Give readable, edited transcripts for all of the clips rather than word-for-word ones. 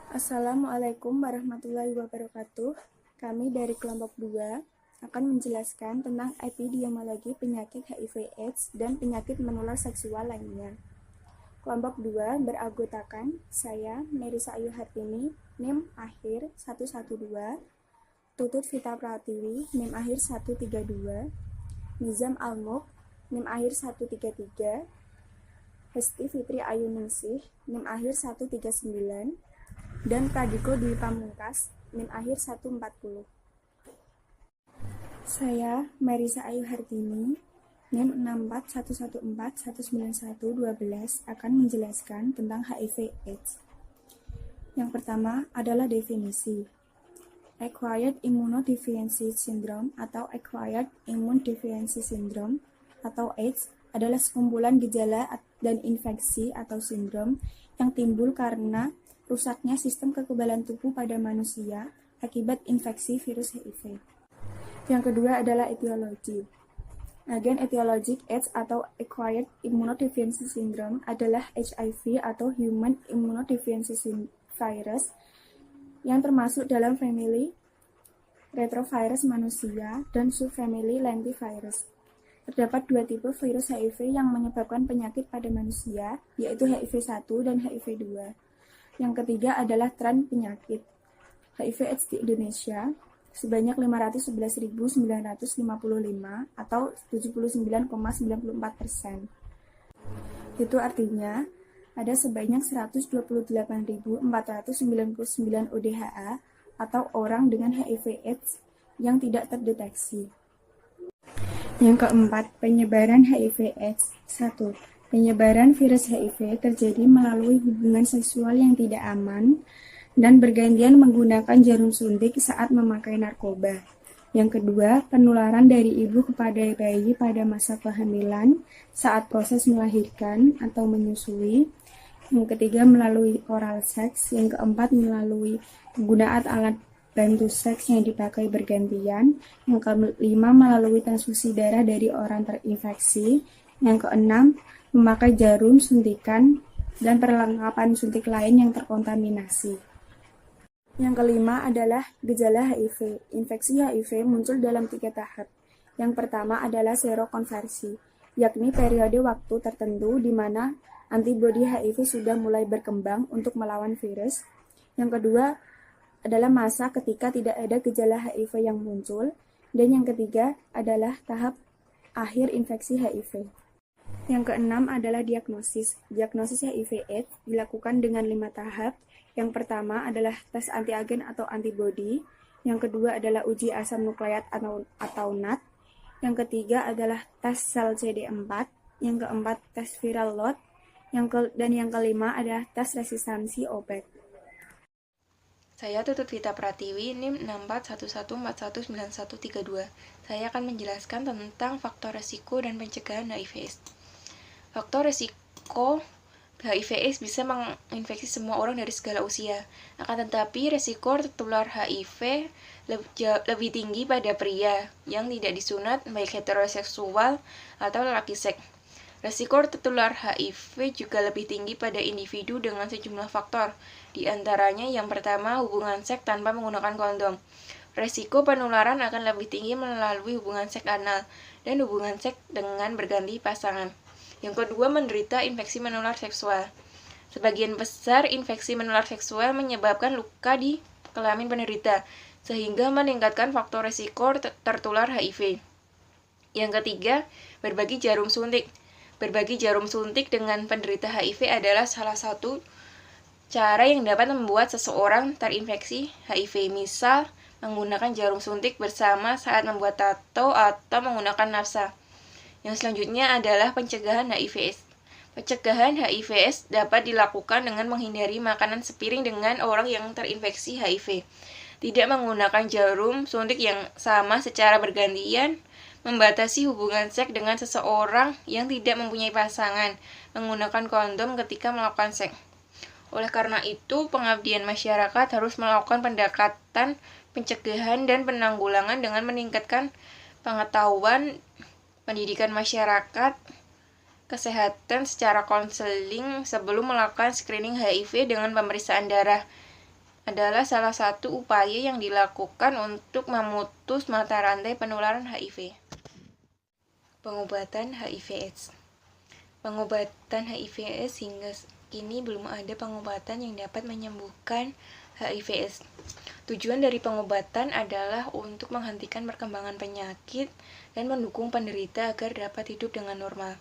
Assalamualaikum warahmatullahi wabarakatuh. Kami dari kelompok 2 akan menjelaskan tentang epidemiologi penyakit HIV/AIDS dan penyakit menular seksual lainnya. Kelompok 2 beranggotakan saya, Merisa Ayu Hartini, NIM akhir 112, Tutut Vita Pratiwi, NIM akhir 132, Nizam Almuk, NIM akhir 133, Hesti Fitri Ayu Ningsih, NIM akhir 139, dan Pradiko Dwi Pamungkas, NIM akhir 140. Saya, Marisa Ayu Hartini, NIM 641141912 akan menjelaskan tentang HIV/AIDS. Yang pertama adalah definisi. Acquired Immunodeficiency Syndrome atau Acquired Immune Deficiency Syndrome atau AIDS adalah sekumpulan gejala dan infeksi atau sindrom yang timbul karena rusaknya sistem kekebalan tubuh pada manusia akibat infeksi virus HIV. Yang kedua adalah etiologi. Agen etiologik AIDS atau Acquired Immunodeficiency Syndrome adalah HIV atau Human Immunodeficiency Virus yang termasuk dalam famili retrovirus manusia dan subfamili lentivirus. Terdapat dua tipe virus HIV yang menyebabkan penyakit pada manusia, yaitu HIV-1 dan HIV-2. Yang ketiga adalah tren penyakit. HIV/AIDS di Indonesia sebanyak 511.955 atau 79,94%. Itu artinya ada sebanyak 128.499 ODHA atau orang dengan HIV/AIDS yang tidak terdeteksi. Yang keempat, penyebaran HIV/AIDS. 1. Penyebaran virus HIV terjadi melalui hubungan seksual yang tidak aman dan bergantian menggunakan jarum suntik saat memakai narkoba. Yang kedua, penularan dari ibu kepada bayi pada masa kehamilan saat proses melahirkan atau menyusui. Yang ketiga, melalui oral seks. Yang keempat, melalui penggunaan alat bantu seks yang dipakai bergantian. Yang kelima, melalui transfusi darah dari orang terinfeksi. Yang keenam, memakai jarum suntikan dan perlengkapan suntik lain yang terkontaminasi. Yang kelima adalah gejala HIV. Infeksi HIV muncul dalam 3 tahap. Yang pertama adalah serokonversi, yakni periode waktu tertentu di mana antibodi HIV sudah mulai berkembang untuk melawan virus. Yang kedua adalah masa ketika tidak ada gejala HIV yang muncul. Dan yang ketiga adalah tahap akhir infeksi HIV. Yang keenam adalah diagnosis. Diagnosis HIV/AIDS dilakukan dengan 5 tahap. Yang pertama adalah tes antiagen atau antibodi. Yang kedua adalah uji asam nukleat atau NAT. Yang ketiga adalah tes sel CD4. Yang keempat tes viral load. Dan yang kelima adalah tes resistansi obat. Saya Tutut Vita Pratiwi, NIM 64114191132. Saya akan menjelaskan tentang faktor resiko dan pencegahan HIV/AIDS. Faktor resiko HIV/AIDS bisa menginfeksi semua orang dari segala usia. Akan tetapi, resiko tertular HIV lebih tinggi pada pria yang tidak disunat, baik heteroseksual atau laki seks. Resiko tertular HIV juga lebih tinggi pada individu dengan sejumlah faktor, di antaranya yang pertama hubungan seks tanpa menggunakan kondom. Resiko penularan akan lebih tinggi melalui hubungan seks anal dan hubungan seks dengan berganti pasangan. Yang kedua, menderita infeksi menular seksual. Sebagian besar infeksi menular seksual menyebabkan luka di kelamin penderita, sehingga meningkatkan faktor resiko tertular HIV. Yang ketiga, berbagi jarum suntik. Berbagi jarum suntik dengan penderita HIV adalah salah satu cara yang dapat membuat seseorang terinfeksi HIV, misal menggunakan jarum suntik bersama saat membuat tato atau menggunakan nafsa. Yang selanjutnya adalah pencegahan HIV/AIDS. Pencegahan HIV/AIDS dapat dilakukan dengan menghindari makanan sepiring dengan orang yang terinfeksi HIV, tidak menggunakan jarum suntik yang sama secara bergantian, membatasi hubungan seks dengan seseorang yang tidak mempunyai pasangan, menggunakan kondom ketika melakukan seks. Oleh karena itu, pengabdian masyarakat harus melakukan pendekatan pencegahan dan penanggulangan dengan meningkatkan pengetahuan, pendidikan masyarakat, kesehatan secara konseling sebelum melakukan screening HIV dengan pemeriksaan darah, adalah salah satu upaya yang dilakukan untuk memutus mata rantai penularan HIV. Pengobatan HIV/AIDS. Pengobatan HIV/AIDS hingga kini belum ada pengobatan yang dapat menyembuhkan HIV/AIDS. Tujuan dari pengobatan adalah untuk menghentikan perkembangan penyakit dan mendukung penderita agar dapat hidup dengan normal.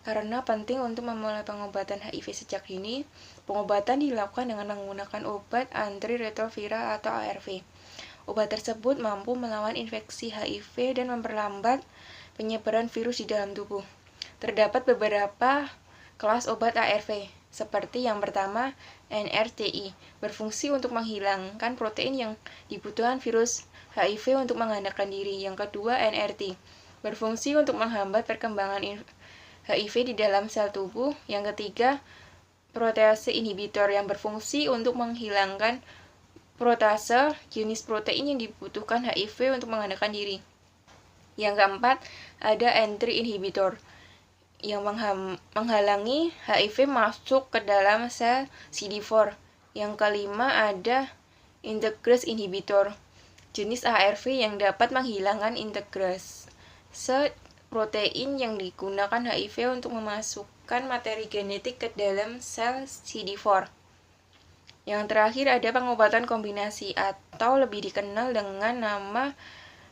Karena penting untuk memulai pengobatan HIV sejak dini, pengobatan dilakukan dengan menggunakan obat antiretroviral atau ARV. Obat tersebut mampu melawan infeksi HIV dan memperlambat penyebaran virus di dalam tubuh. Terdapat beberapa kelas obat ARV, seperti yang pertama, NRTI, berfungsi untuk menghilangkan protein yang dibutuhkan virus HIV untuk mengandalkan diri. Yang kedua, NRT, berfungsi untuk menghambat perkembangan HIV di dalam sel tubuh. Yang ketiga, protease inhibitor yang berfungsi untuk menghilangkan protase, jenis protein yang dibutuhkan HIV untuk mengandalkan diri. Yang keempat, ada entry inhibitor yang menghalangi HIV masuk ke dalam sel CD4. Yang kelima, ada integrase inhibitor, jenis ARV yang dapat menghilangkan integrase protein yang digunakan HIV untuk memasukkan materi genetik ke dalam sel CD4. Yang terakhir, ada pengobatan kombinasi atau lebih dikenal dengan nama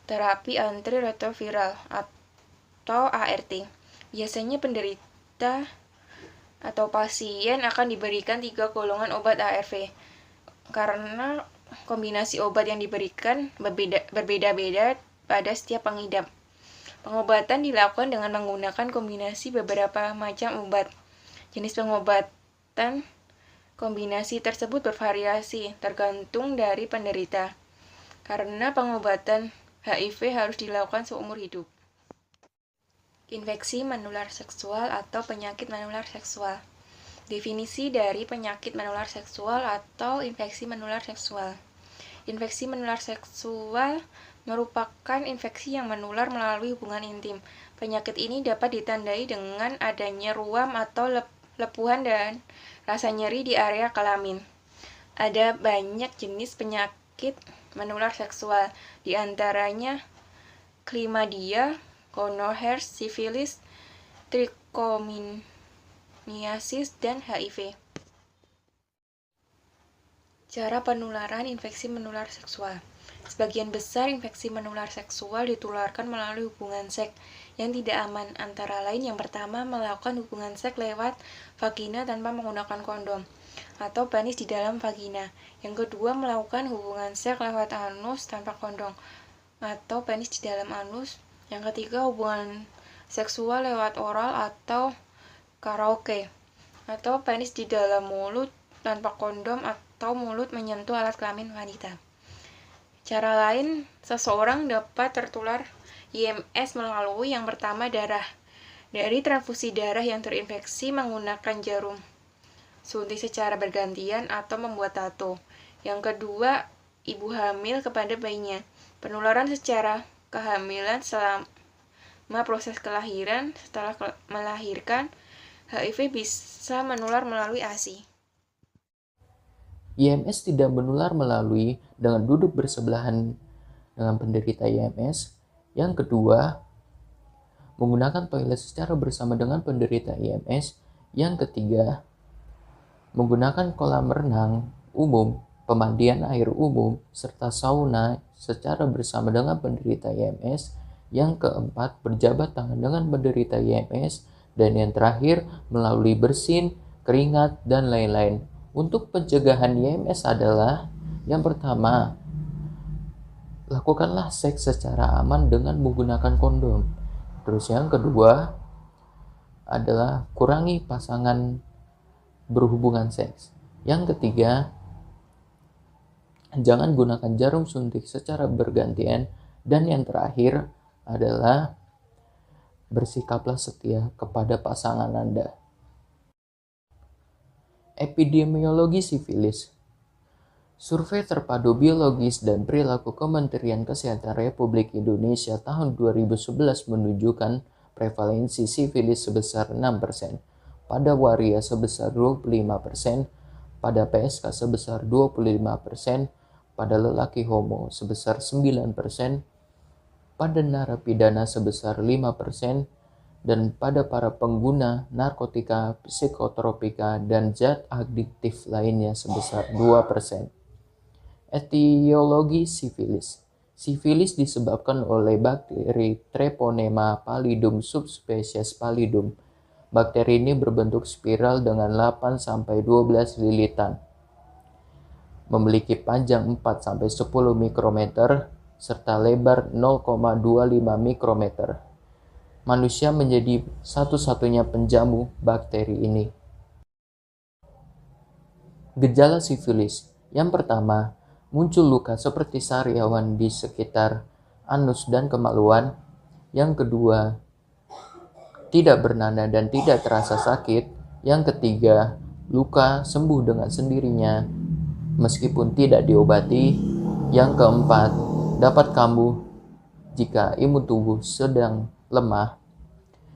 terapi antiretroviral atau ART. Biasanya penderita atau pasien akan diberikan 3 golongan obat ARV karena kombinasi obat yang diberikan berbeda-beda pada setiap pengidap. Pengobatan dilakukan dengan menggunakan kombinasi beberapa macam obat. Jenis pengobatan kombinasi tersebut bervariasi tergantung dari penderita, karena pengobatan HIV harus dilakukan seumur hidup. Infeksi menular seksual atau penyakit menular seksual. Definisi dari penyakit menular seksual atau infeksi menular seksual. Infeksi menular seksual merupakan infeksi yang menular melalui hubungan intim. Penyakit ini dapat ditandai dengan adanya ruam atau lepuhan dan rasa nyeri di area kelamin. Ada banyak jenis penyakit menular seksual, di antaranya chlamydia, gonorrhea, sifilis, trichomoniasis, dan HIV. Cara penularan infeksi menular seksual. Sebagian besar infeksi menular seksual ditularkan melalui hubungan seks yang tidak aman, antara lain yang pertama, melakukan hubungan seks lewat vagina tanpa menggunakan kondom atau penis di dalam vagina. Yang kedua, melakukan hubungan seks lewat anus tanpa kondom atau penis di dalam anus. Yang ketiga, hubungan seksual lewat oral atau karaoke atau penis di dalam mulut tanpa kondom atau mulut menyentuh alat kelamin wanita. Cara lain, seseorang dapat tertular IMS melalui yang pertama, darah dari transfusi darah yang terinfeksi menggunakan jarum suntik secara bergantian atau membuat tato. Yang kedua, ibu hamil kepada bayinya. Penularan secara kehamilan selama proses kelahiran. Setelah melahirkan, HIV bisa menular melalui ASI. IMS tidak menular melalui dengan duduk bersebelahan dengan penderita IMS. Yang kedua, menggunakan toilet secara bersama dengan penderita IMS. Yang ketiga, menggunakan kolam renang umum, pemandian air umum, serta sauna secara bersama dengan penderita IMS. Yang keempat, berjabat tangan dengan penderita IMS. Dan yang terakhir, melalui bersin, keringat, dan lain-lain. Untuk pencegahan IMS adalah, yang pertama, lakukanlah seks secara aman dengan menggunakan kondom. Terus yang kedua adalah kurangi pasangan berhubungan seks. Yang ketiga, jangan gunakan jarum suntik secara bergantian. Dan yang terakhir adalah bersikaplah setia kepada pasangan Anda. Epidemiologi sifilis. Survei terpadu biologis dan perilaku Kementerian Kesehatan Republik Indonesia tahun 2011 menunjukkan prevalensi sifilis sebesar 6%, pada waria sebesar 25%, pada PSK sebesar 25%, pada lelaki homo sebesar 9%, pada narapidana sebesar 5%, dan pada para pengguna narkotika, psikotropika, dan zat adiktif lainnya sebesar 2%. Etiologi sifilis. Sifilis disebabkan oleh bakteri Treponema pallidum subspesies pallidum. Bakteri ini berbentuk spiral dengan 8-12 lilitan. Memiliki panjang 4-10 mikrometer serta lebar 0,25 mikrometer. Manusia menjadi satu-satunya penjamu bakteri ini. Gejala sifilis. Yang pertama, muncul luka seperti sariawan di sekitar anus dan kemaluan. Yang kedua, tidak bernada dan tidak terasa sakit. Yang ketiga, luka sembuh dengan sendirinya meskipun tidak diobati. Yang keempat, dapat kambuh jika imun tubuh sedang lemah.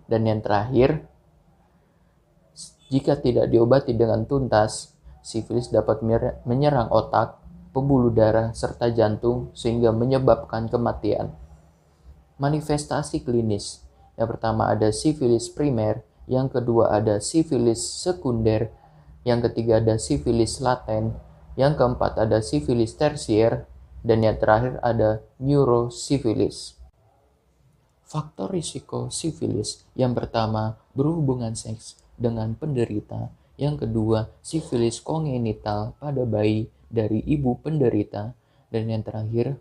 Dan yang terakhir, jika tidak diobati dengan tuntas, sifilis dapat menyerang otak, pembuluh darah, serta jantung sehingga menyebabkan kematian. Manifestasi klinis. Yang pertama ada sifilis primer, yang kedua ada sifilis sekunder, yang ketiga ada sifilis laten, yang keempat ada sifilis tersier, dan yang terakhir ada neurosifilis. Faktor risiko sifilis. Yang pertama, berhubungan seks dengan penderita. Yang kedua, sifilis kongenital pada bayi dari ibu penderita. Dan yang terakhir,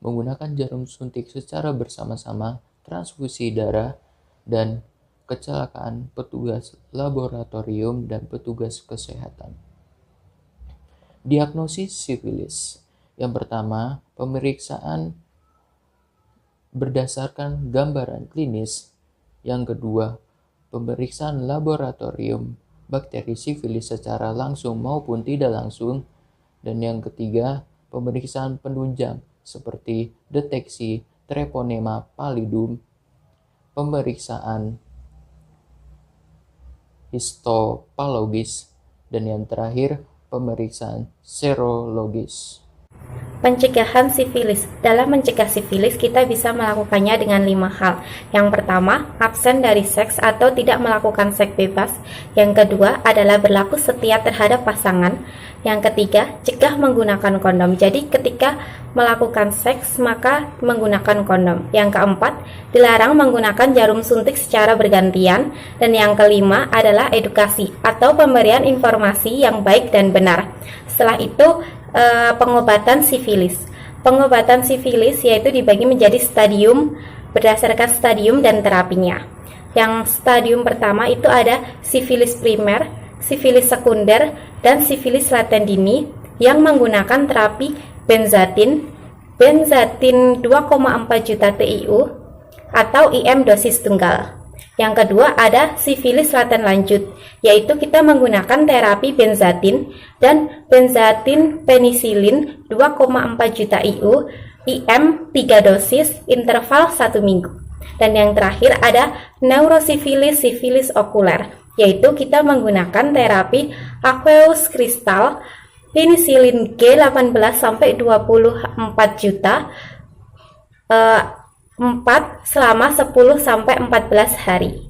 menggunakan jarum suntik secara bersama-sama, transfusi darah, dan kecelakaan petugas laboratorium dan petugas kesehatan. Diagnosis sifilis. Yang pertama, pemeriksaan berdasarkan gambaran klinis. Yang kedua, pemeriksaan laboratorium bakteri sifilis secara langsung maupun tidak langsung. Dan yang ketiga, pemeriksaan penunjang seperti deteksi Treponema pallidum, pemeriksaan histopatologis, dan yang terakhir, pemeriksaan serologis. Pencegahan sifilis. Dalam mencegah sifilis, kita bisa melakukannya dengan 5 hal. Yang pertama, absen dari seks atau tidak melakukan seks bebas. Yang kedua adalah berlaku setia terhadap pasangan. Yang ketiga, cegah menggunakan kondom. Jadi ketika melakukan seks, maka menggunakan kondom. Yang keempat, dilarang menggunakan jarum suntik secara bergantian. Dan yang kelima adalah edukasi atau pemberian informasi yang baik dan benar. Setelah itu, pengobatan sifilis. Pengobatan sifilis yaitu dibagi menjadi stadium berdasarkan stadium dan terapinya. Yang stadium pertama itu ada sifilis primer, sifilis sekunder, dan sifilis laten dini yang menggunakan terapi benzatin 2,4 juta TIU atau IM dosis tunggal. Yang kedua ada sifilis laten lanjut, yaitu kita menggunakan terapi benzatin dan benzatin penisilin 2,4 juta IU, IM 3 dosis, interval 1 minggu. Dan yang terakhir ada neurosifilis sifilis okuler, yaitu kita menggunakan terapi aqueous kristal penisilin G18 sampai 24 juta 4 selama 10 sampai 14 hari.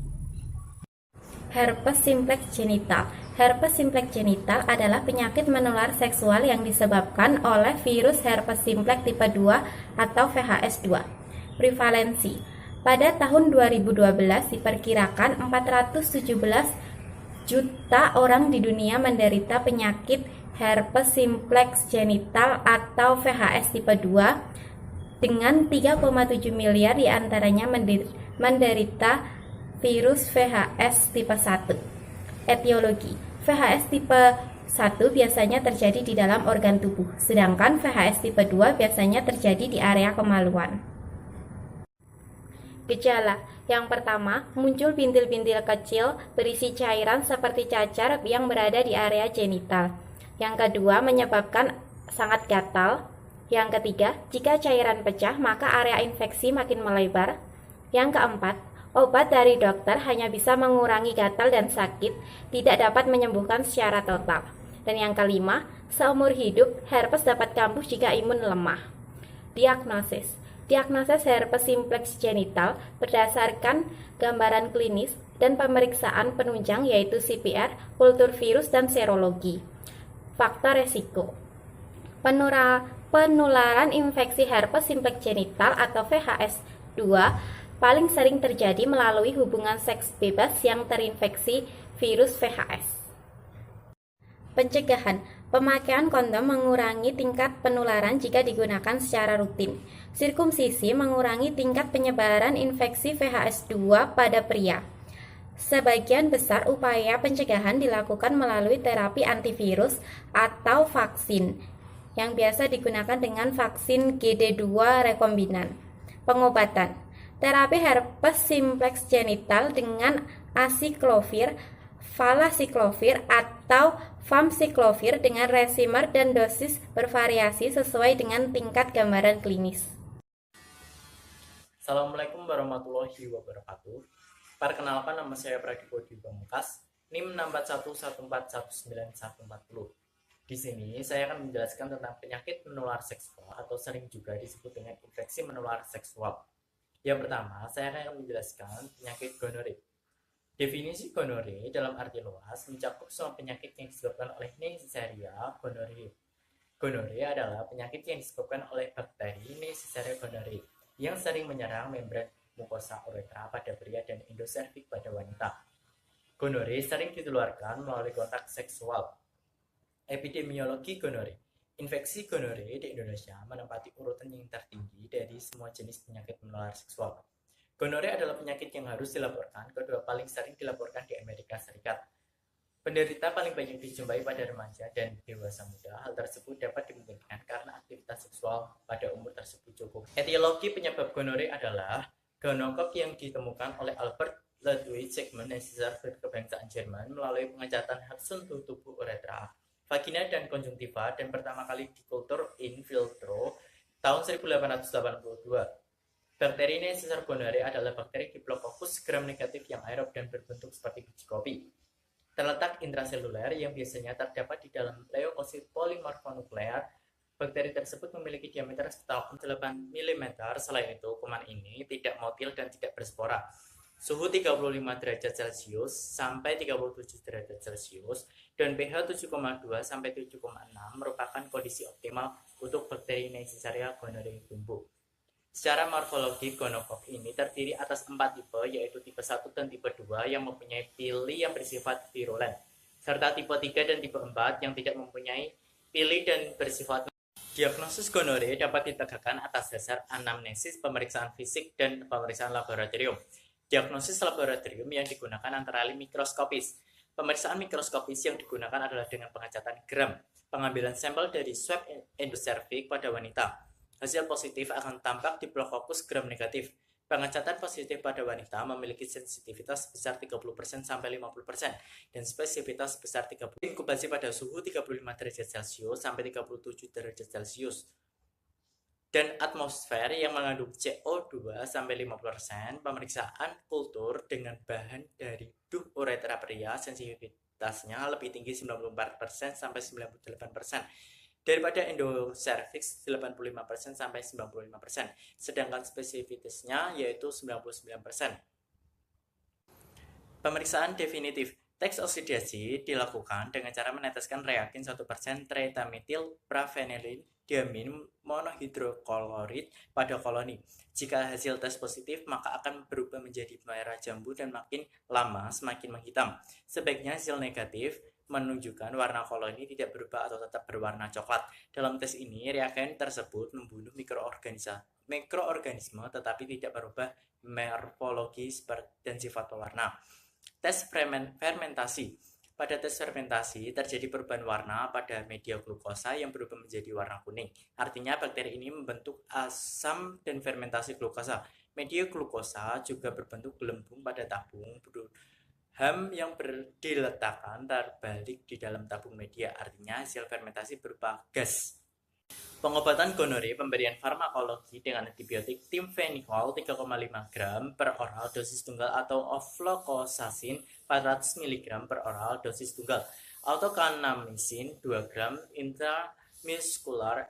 Herpes simplex genital. Herpes simplex genital adalah penyakit menular seksual yang disebabkan oleh virus herpes simplex tipe 2 atau VHS2. Prevalensi. Pada tahun 2012 diperkirakan 417 juta orang di dunia menderita penyakit herpes simplex genital atau VHS tipe 2, dengan 3,7 miliar diantaranya menderita virus VHS tipe 1. Etiologi. VHS tipe 1 biasanya terjadi di dalam organ tubuh, sedangkan VHS tipe 2 biasanya terjadi di area kemaluan. Gejala. Yang pertama, muncul bintil-bintil kecil berisi cairan seperti cacar yang berada di area genital. Yang kedua, menyebabkan sangat gatal. Yang ketiga, jika cairan pecah, maka area infeksi makin melebar. Yang keempat, obat dari dokter hanya bisa mengurangi gatal dan sakit, tidak dapat menyembuhkan secara total. Dan yang kelima, seumur hidup, herpes dapat kambuh jika imun lemah. Diagnosis. Diagnosis herpes simplex genital berdasarkan gambaran klinis dan pemeriksaan penunjang yaitu CPR, kultur virus, dan serologi. Faktor resiko. Penularan infeksi herpes simplex genital atau VHS2 paling sering terjadi melalui hubungan seks bebas yang terinfeksi virus VHS. Pencegahan. Pemakaian kondom mengurangi tingkat penularan jika digunakan secara rutin. Sirkumsisi mengurangi tingkat penyebaran infeksi VHS2 pada pria. Sebagian besar upaya pencegahan dilakukan melalui terapi antivirus atau vaksin, yang biasa digunakan dengan vaksin GD2 rekombinan. Pengobatan. Terapi herpes simplex genital dengan asiklovir, valasiklovir, atau famsiklovir dengan resimer dan dosis bervariasi sesuai dengan tingkat gambaran klinis. Assalamualaikum warahmatullahi wabarakatuh. Perkenalkan, nama saya Pradipto Pamungkas, NIM 641141940. Di sini saya akan menjelaskan tentang penyakit menular seksual atau sering juga disebut dengan infeksi menular seksual. Yang pertama, saya akan menjelaskan penyakit gonore. Definisi gonore dalam arti luas mencakup semua penyakit yang disebabkan oleh Neisseria gonorrhoeae. Gonore adalah penyakit yang disebabkan oleh bakteri Neisseria gonorrhoeae yang sering menyerang membran mukosa uretra pada pria dan endoservix pada wanita. Gonore sering ditularkan melalui kontak seksual. Epidemiologi gonore. Infeksi gonore di Indonesia menempati urutan yang tertinggi dari semua jenis penyakit menular seksual. Gonore adalah penyakit yang harus dilaporkan, kedua paling sering dilaporkan di Amerika Serikat. Penderita paling banyak dijumpai pada remaja dan dewasa muda. Hal tersebut dapat dimungkinkan karena aktivitas seksual pada umur tersebut cukup. Etiologi penyebab gonore adalah gonokok yang ditemukan oleh Albert Ludwig Segmen Neisseria kebangsaan Jerman melalui pengecatan hak sentuh tubuh uretra, vagina dan konjungtiva dan pertama kali dikultur in vitro tahun 1882. Bakteri Neisseria gonorrhoeae adalah bakteri Diplococcus gram-negatif yang aerob dan berbentuk seperti biji kopi. Terletak intraseluler yang biasanya terdapat di dalam leukosit polimorfonuklear. Bakteri tersebut memiliki diameter sekitar 8 mm. Selain itu, kuman ini tidak motil dan tidak berspora. Suhu 35 derajat Celcius sampai 37 derajat Celcius dan pH 7,2 sampai 7,6 merupakan kondisi optimal untuk bakteri Neisseria gonorrhoeae tumbuh. Secara morfologi, gonokok ini terdiri atas 4 tipe, yaitu tipe 1 dan tipe 2 yang mempunyai pili yang bersifat virulen, serta tipe 3 dan tipe 4 yang tidak mempunyai pili dan bersifat. Diagnosis gonore dapat ditegakkan atas dasar anamnesis, pemeriksaan fisik, dan pemeriksaan laboratorium. Diagnosis laboratorium yang digunakan antara lain mikroskopis. Pemeriksaan mikroskopis yang digunakan adalah dengan pengecatan gram, pengambilan sampel dari swab endoservix pada wanita. Hasil positif akan tampak di Diplococcus gram-negatif. Pengecatan positif pada wanita memiliki sensitivitas sebesar 30% sampai 50% dan spesifitas sebesar 30%. Inkubasi pada suhu 35 derajat Celcius sampai 37 derajat Celcius. Dan atmosfer yang mengandung CO2 sampai 50%. Pemeriksaan kultur dengan bahan dari duh uretra pria, sensitivitasnya lebih tinggi 94% sampai 98%. Daripada endoservix 85% sampai 95%, sedangkan spesifitasnya yaitu 99%. Pemeriksaan definitif. Teks oksidasi dilakukan dengan cara meneteskan reagen 1% tretametil pravenilin diamin monohidroklorid pada koloni. Jika hasil tes positif, maka akan berubah menjadi merah jambu dan makin lama semakin menghitam. Sebaiknya hasil negatif menunjukkan warna koloni tidak berubah atau tetap berwarna coklat. Dalam tes ini, reagen tersebut membunuh mikroorganisme tetapi tidak berubah morfologi dan sifat pewarna. Tes fermentasi. Pada tes fermentasi, terjadi perubahan warna pada media glukosa yang berubah menjadi warna kuning. Artinya, bakteri ini membentuk asam dan fermentasi glukosa. Media glukosa juga berbentuk gelembung pada tabung HAM yang diletakkan terbalik di dalam tabung media, artinya hasil fermentasi berupa gas. Pengobatan gonore, pemberian farmakologi dengan antibiotik timfenikol 3,5 gram per oral dosis tunggal atau ofloxacin 400 mg per oral dosis tunggal atau kanamisin 2 gram intramuskular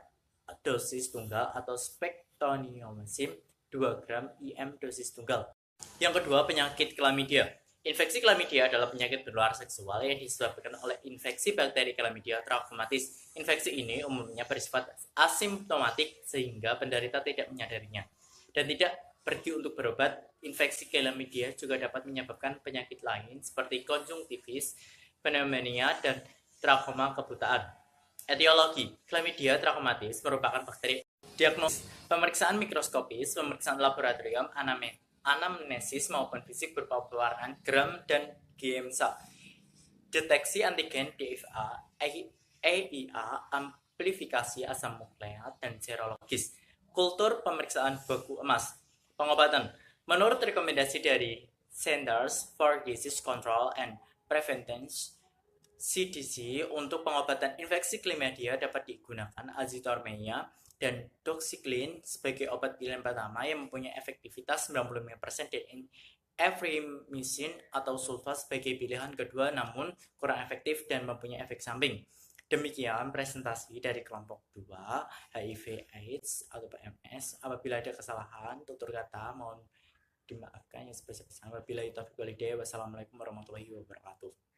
dosis tunggal atau spektroniomycin 2 gram IM dosis tunggal. Yang kedua, penyakit klamidia. Infeksi klamidia adalah penyakit menular seksual yang disebabkan oleh infeksi bakteri klamidia trachomatis. Infeksi ini umumnya bersifat asimptomatik sehingga penderita tidak menyadarinya dan tidak pergi untuk berobat. Infeksi klamidia juga dapat menyebabkan penyakit lain seperti konjungtivis, pneumonia, dan trauma kebutaan. Etiologi, klamidia trachomatis merupakan bakteri. Diagnosis, pemeriksaan mikroskopis, pemeriksaan laboratorium, anamnesis maupun fisik berupa pewarnaan gram dan GMSA. Deteksi antigen DFA, EIA, amplifikasi asam nukleat, dan serologis. Kultur pemeriksaan beku emas. Pengobatan, menurut rekomendasi dari Centers for Disease Control and Prevention CDC, untuk pengobatan infeksi klamidia dapat digunakan azitromiya dan doxycycline sebagai obat pilihan pertama yang mempunyai efektivitas 95% dan erythromycin atau sulfa sebagai pilihan kedua namun kurang efektif dan mempunyai efek samping. Demikian presentasi dari kelompok 2 HIV/AIDS atau PMS. Apabila ada kesalahan tutur kata mohon dimaafkan yang sebesar-besarnya. Wabillahi taufiq wal hidayah. Wassalamualaikum warahmatullahi wabarakatuh.